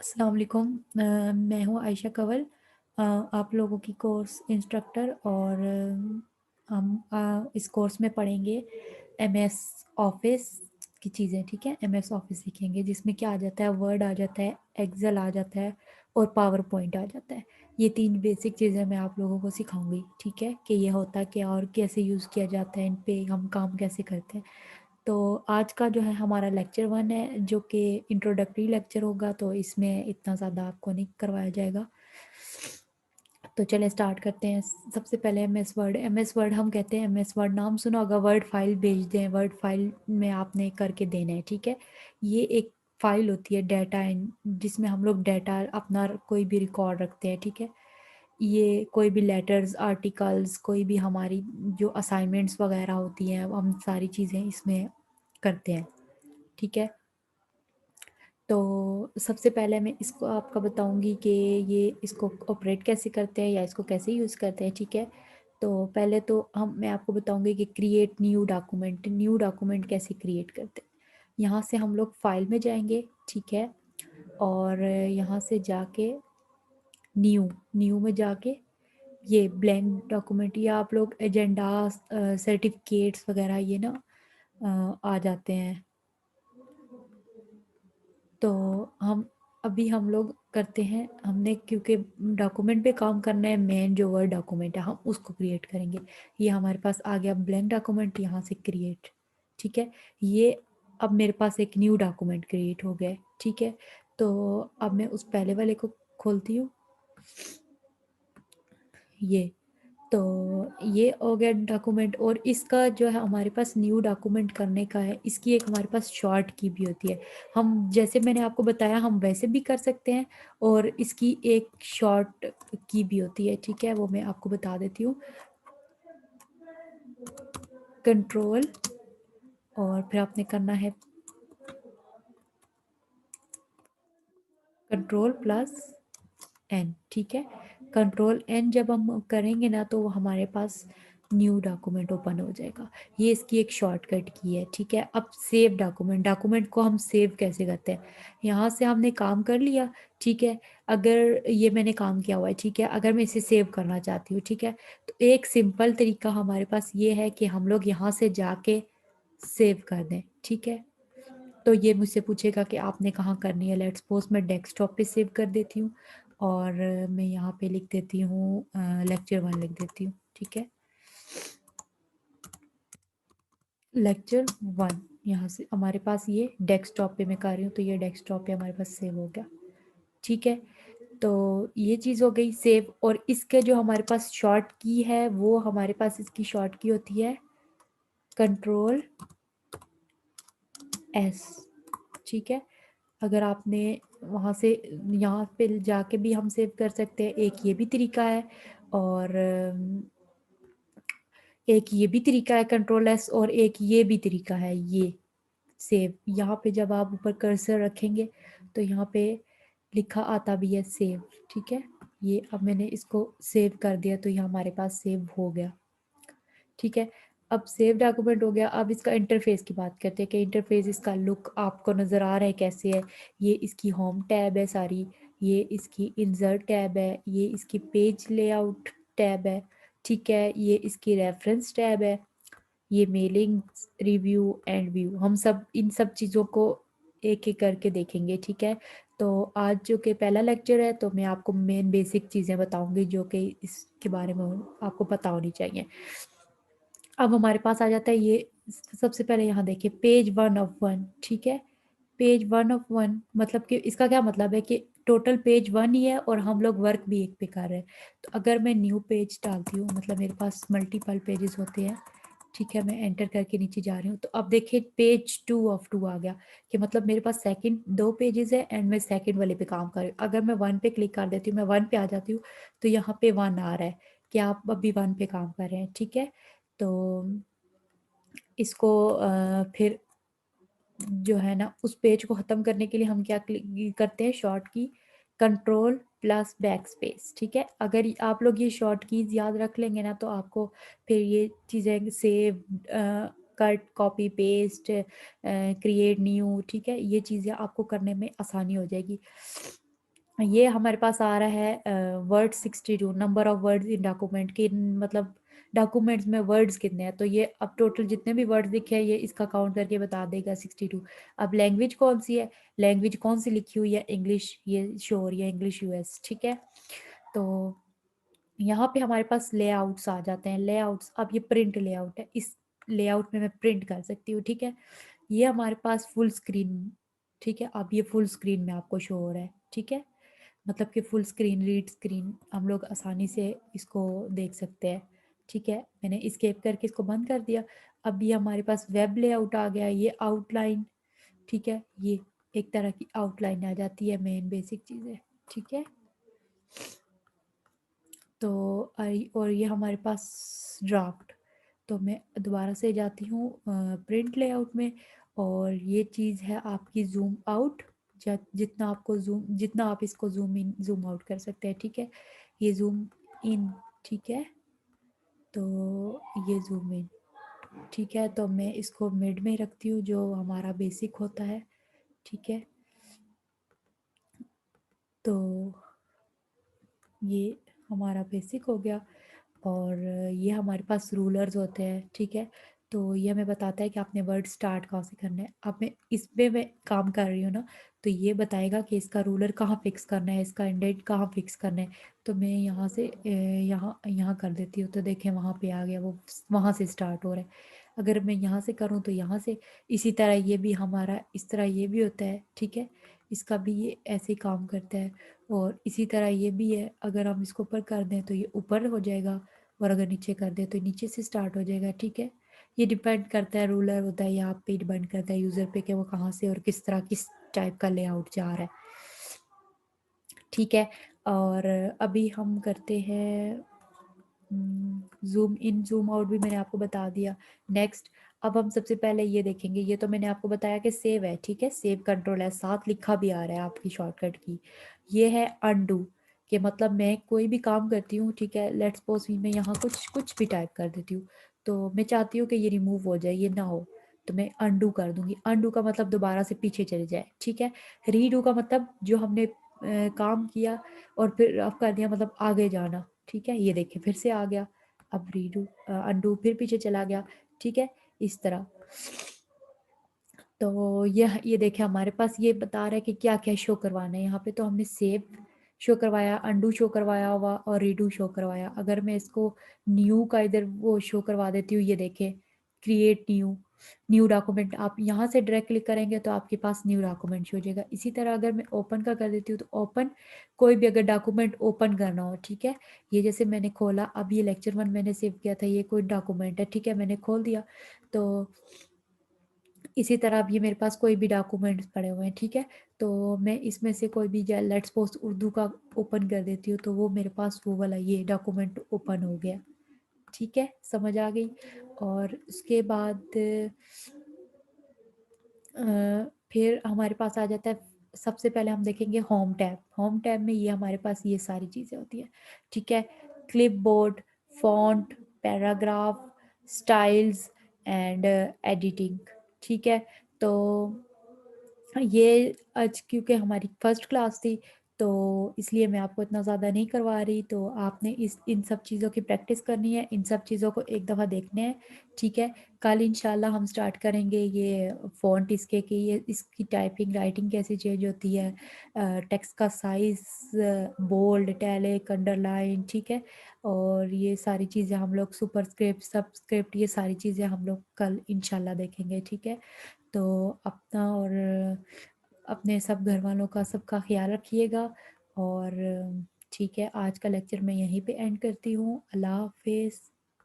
अस्सलाम वालेकुम। मैं हूँ आयशा कंवल, आप लोगों की कोर्स इंस्ट्रक्टर। और हम इस कोर्स में पढ़ेंगे एमएस ऑफिस की चीज़ें। ठीक है, एमएस ऑफिस सीखेंगे जिसमें क्या आ जाता है, वर्ड आ जाता है, एक्सेल आ जाता है और पावर पॉइंट आ जाता है। ये तीन बेसिक चीज़ें मैं आप लोगों को सिखाऊंगी। ठीक है, कि ये होता क्या और कैसे यूज़ किया जाता है, इन पे हम काम कैसे करते हैं। तो आज का जो है हमारा लेक्चर 1 है, जो कि इंट्रोडक्टरी लेक्चर होगा, तो इसमें इतना ज़्यादा आपको नहीं करवाया जाएगा। तो चलें स्टार्ट करते हैं। सबसे पहले एमएस वर्ड हम कहते हैं, एमएस वर्ड नाम सुना होगा। वर्ड फाइल भेज दें, वर्ड फाइल में आपने करके देना है। ठीक है, ये एक फाइल होती है डाटा इन, जिसमें हम लोग डाटा अपना कोई भी रिकॉर्ड रखते हैं। ठीक है, ये कोई भी लेटर्स, आर्टिकल्स, कोई भी हमारी जो असाइनमेंट्स वगैरह होती हैं, हम सारी चीज़ें इसमें करते हैं। ठीक है, तो सबसे पहले मैं इसको आपको बताऊंगी कि ये इसको ऑपरेट कैसे करते हैं या इसको कैसे यूज़ करते हैं। ठीक है, तो पहले तो मैं आपको बताऊंगी कि क्रिएट न्यू डॉक्यूमेंट कैसे क्रिएट करते हैं। यहाँ से हम लोग फाइल में जाएंगे। ठीक है, और यहाँ से जाके न्यू न्यू में जाके ये ब्लैंक डॉक्यूमेंट, या आप लोग एजेंडा, सर्टिफिकेट्स वगैरह ये ना आ जाते हैं। तो हम लोग करते हैं, हमने क्योंकि डॉक्यूमेंट पे काम करना है, मेन जो वर्ड डॉक्यूमेंट है हम उसको क्रिएट करेंगे। ये हमारे पास आ गया ब्लैंक डॉक्यूमेंट, यहाँ से क्रिएट। ठीक है, ये अब मेरे पास एक न्यू डॉक्यूमेंट क्रिएट हो गया है। ठीक है, तो अब मैं उस पहले वाले को खोलती हूँ। ये तो ये हो गया डॉक्यूमेंट, और इसका जो है हमारे पास न्यू डॉक्यूमेंट करने का है, इसकी एक हमारे पास शॉर्ट की भी होती है। हम जैसे मैंने आपको बताया हम वैसे भी कर सकते हैं, और इसकी एक शॉर्ट की भी होती है। ठीक है, वो मैं आपको बता देती हूँ। कंट्रोल, और फिर आपने करना है कंट्रोल प्लस एन। ठीक है, कंट्रोल एन जब हम करेंगे ना, तो वो हमारे पास न्यू डॉक्यूमेंट ओपन हो जाएगा। ये इसकी एक शॉर्टकट की है। ठीक है, अब सेव डॉक्यूमेंट को हम सेव कैसे करते हैं। यहाँ से हमने काम कर लिया। ठीक है, अगर ये मैंने काम किया हुआ है, ठीक है, अगर मैं इसे सेव करना चाहती हूँ, ठीक है, तो एक सिंपल तरीका हमारे पास ये है कि हम लोग यहाँ से जाके सेव कर दें। ठीक है, तो ये मुझसे पूछेगा कि आपने कहाँ करनी है। लेट्स सपोज मैं डेस्कटॉप पे सेव कर देती हूँ, और मैं यहाँ पे लिख देती हूँ लेक्चर 1 लिख देती हूँ। ठीक है, लेक्चर 1 यहाँ से हमारे पास ये डेस्कटॉप पे मैं कर रही हूँ, तो ये डेस्कटॉप पे हमारे पास सेव हो गया। ठीक है, तो ये चीज़ हो गई सेव। और इसके जो हमारे पास शॉर्ट की है, वो हमारे पास इसकी शॉर्ट की होती है कंट्रोल एस। ठीक है, अगर आपने वहाँ से यहाँ पे जाके भी हम सेव कर सकते हैं, एक ये भी तरीका है। और एक ये भी तरीका है कंट्रोल एस, और एक ये भी तरीका है ये सेव। यहाँ पे जब आप ऊपर कर्सर रखेंगे तो यहाँ पे लिखा आता भी है सेव। ठीक है, ये अब मैंने इसको सेव कर दिया, तो ये हमारे पास सेव हो गया। ठीक है, अब सेव डॉक्यूमेंट हो गया। अब इसका इंटरफेस की बात करते हैं कि इंटरफेस, इसका लुक आपको नज़र आ रहा है कैसे है। ये इसकी होम टैब है सारी, ये इसकी इंसर्ट टैब है, ये इसकी पेज लेआउट टैब है। ठीक है, ये इसकी रेफरेंस टैब है, ये मेलिंग, रिव्यू एंड व्यू। हम सब इन सब चीज़ों को एक एक करके देखेंगे। ठीक है, तो आज जो कि पहला लेक्चर है, तो मैं आपको मेन बेसिक चीज़ें बताऊंगी जो कि इसके बारे में आपको पता होनी चाहिए। अब हमारे पास आ जाता है ये, सबसे पहले यहाँ देखिए पेज 1 ऑफ 1। ठीक है, पेज 1 ऑफ 1 मतलब कि इसका क्या मतलब है कि टोटल पेज 1 ही है, और हम लोग वर्क भी एक पे कर रहे हैं। तो अगर मैं न्यू पेज डालती हूँ, मतलब मेरे पास मल्टीपल पेजेस होते हैं। ठीक है, मैं एंटर करके नीचे जा रही हूँ, तो अब देखिए पेज 2 ऑफ 2 आ गया, कि मतलब मेरे पास सेकंड 2 पेजेस है, एंड मैं सेकंड वाले पे काम कर रही हूँ। अगर मैं 1 पे क्लिक कर देती हूँ, मैं 1 पे आ जाती हूँ, तो यहाँ पे 1 आ रहा है कि आप अभी 1 पे काम कर रहे हैं। ठीक है, तो इसको फिर जो है ना, उस पेज को ख़त्म करने के लिए हम क्या क्लिक करते हैं, शॉर्ट की कंट्रोल प्लस बैक स्पेस। ठीक है, अगर आप लोग ये शॉर्ट कीज याद रख लेंगे ना, तो आपको फिर ये चीज़ें save, cut, copy paste, create new, ठीक है, ये चीज़ें आपको करने में आसानी हो जाएगी। ये हमारे पास आ रहा है word 62, number of words in document की, मतलब डॉक्यूमेंट्स में वर्ड्स कितने हैं, तो ये अब टोटल जितने भी वर्ड्स लिखे हैं ये इसका काउंट करके बता देगा 62। अब लैंग्वेज कौन सी है, लैंग्वेज कौन सी लिखी हुई है, इंग्लिश, ये शो हो रही है इंग्लिश यूएस, ठीक है। तो यहाँ पे हमारे पास लेआउट्स आ जाते हैं, लेआउट्स, अब ये प्रिंट लेआउट है, इस लेआउट में मैं प्रिंट कर सकती हूँ, ठीक है। ये हमारे पास फुल स्क्रीन, ठीक है, अब ये फुल स्क्रीन में आपको शो हो रहा है, ठीक है, मतलब कि फुल स्क्रीन, रीड स्क्रीन, हम लोग आसानी से इसको देख सकते हैं, ठीक है। मैंने स्केप करके इसको बंद कर दिया। अब ये हमारे पास वेब लेआउट आ गया, ये आउटलाइन, ठीक है, ये एक तरह की आउटलाइन आ जाती है, मेन बेसिक चीज़ें, ठीक है। तो और ये हमारे पास ड्राफ्ट, तो मैं दोबारा से जाती हूँ प्रिंट लेआउट में, और ये चीज़ है आपकी जूम आउट, जितना आपको जूम, जितना आप इसको जूम इन जूम आउट कर सकते हैं, ठीक है, ये जूम इन, ठीक है, तो ये जूम इन, ठीक है, तो मैं इसको मिड में रखती हूँ जो हमारा बेसिक होता है, ठीक है। तो ये हमारा बेसिक हो गया, और ये हमारे पास रूलर्स होते हैं, ठीक है। तो ये हमें बताता है कि आपने वर्ड स्टार्ट कहाँ से करना है। अब मैं इस पे मैं काम कर रही हूँ ना, तो ये बताएगा कि इसका रूलर कहाँ फिक्स करना है, इसका इंडेंट कहाँ फिक्स करना है। तो मैं यहाँ से यहाँ यहाँ कर देती हूँ, तो देखें वहाँ पे आ गया, वो वहाँ से स्टार्ट हो रहा है। अगर मैं यहाँ से करूँ तो यहाँ से, इसी तरह ये भी हमारा इस तरह ये भी होता है, ठीक है, इसका भी ये ऐसे ही काम करता है। और इसी तरह ये भी है, अगर हम इसको ऊपर कर दें तो ये ऊपर हो जाएगा, और अगर नीचे कर दे तो नीचे से स्टार्ट हो जाएगा, ठीक है। ये डिपेंड करता है, रूलर होता है यहाँ पे, डिपेंड करता है यूज़र पे कि वो कहाँ से और किस तरह किस टाइप का लेआउट चाह रहा है, ठीक है। और अभी हम करते हैं जूम इन जूम आउट, भी मैंने आपको बता दिया। नेक्स्ट, अब हम सबसे पहले ये देखेंगे, ये तो मैंने आपको बताया कि सेव है, ठीक है, सेव कंट्रोल है, साथ लिखा भी आ रहा है आपकी शॉर्टकट की। ये है अनडू, कि मतलब मैं कोई भी काम करती हूँ, ठीक है, लेट्स सपोज मैं यहाँ कुछ कुछ भी टाइप कर देती हूँ, तो मैं चाहती हूँ कि ये रिमूव हो जाए, ये ना हो, तो मैं अनडू कर दूंगी। अनडू का मतलब दोबारा से पीछे चले जाए, ठीक है। रीडू का मतलब जो हमने काम किया और फिर अब कर दिया, मतलब आगे जाना, ठीक है। ये देखिए फिर से आ गया, अब रीडू अनडू फिर पीछे चला गया, ठीक है, इस तरह। तो ये देखिए हमारे पास ये बता रहा है कि क्या क्या शो करवाना है यहाँ पे, तो हमने सेव शो करवाया, अनडू शो करवाया हुआ, और रीडू शो करवाया। अगर मैं इसको न्यू का इधर वो शो करवा देती हूँ, ये देखें, क्रिएट न्यू, न्यू डॉक्यूमेंट, आप यहाँ से डायरेक्ट क्लिक करेंगे तो आपके पास न्यू डॉक्यूमेंट हो जाएगा। इसी तरह अगर मैं ओपन का कर देती हूँ, तो ओपन, कोई भी अगर डॉक्यूमेंट ओपन करना हो, ठीक है, ये जैसे मैंने खोला, अब ये लेक्चर 1 मैंने सेव किया था, ये कोई डॉक्यूमेंट है, ठीक है, मैंने खोल दिया। तो इसी तरह अब ये मेरे पास कोई भी डॉक्यूमेंट्स पड़े हुए हैं, ठीक है, तो मैं इसमें से कोई भी, लेट्स सपोज उर्दू का ओपन कर देती हूँ, तो वो मेरे पास वो वाला ये डॉक्यूमेंट ओपन हो गया, ठीक है, समझ आ गई। और उसके बाद फिर हमारे पास आ जाता है, सबसे पहले हम देखेंगे होम टैब। होम टैब में ये हमारे पास ये सारी चीज़ें होती हैं, ठीक है, clipboard, font, paragraph, styles and editing, ठीक है। तो ये आज क्योंकि हमारी फर्स्ट क्लास थी, तो इसलिए मैं आपको इतना ज़्यादा नहीं करवा रही, तो आपने इस इन सब चीज़ों की प्रैक्टिस करनी है, इन सब चीज़ों को एक दफ़ा देखने हैं, ठीक है। कल इंशाल्लाह हम स्टार्ट करेंगे ये फ़ॉन्ट इसके कि ये इसकी टाइपिंग राइटिंग कैसे चेंज होती है, टेक्स्ट का साइज़, बोल्ड, इटैलिक, अंडरलाइन, ठीक है। और ये सारी चीज़ें हम लोग सुपरस्क्रिप्ट, सबस्क्रिप्ट, ये सारी चीज़ें हम लोग कल इंशाल्लाह देखेंगे, ठीक है। तो अपना और अपने सब घर वालों का सबका ख्याल रखिएगा। और ठीक है, आज का लेक्चर मैं यहीं पे एंड करती हूँ। अल्लाह हाफिज़।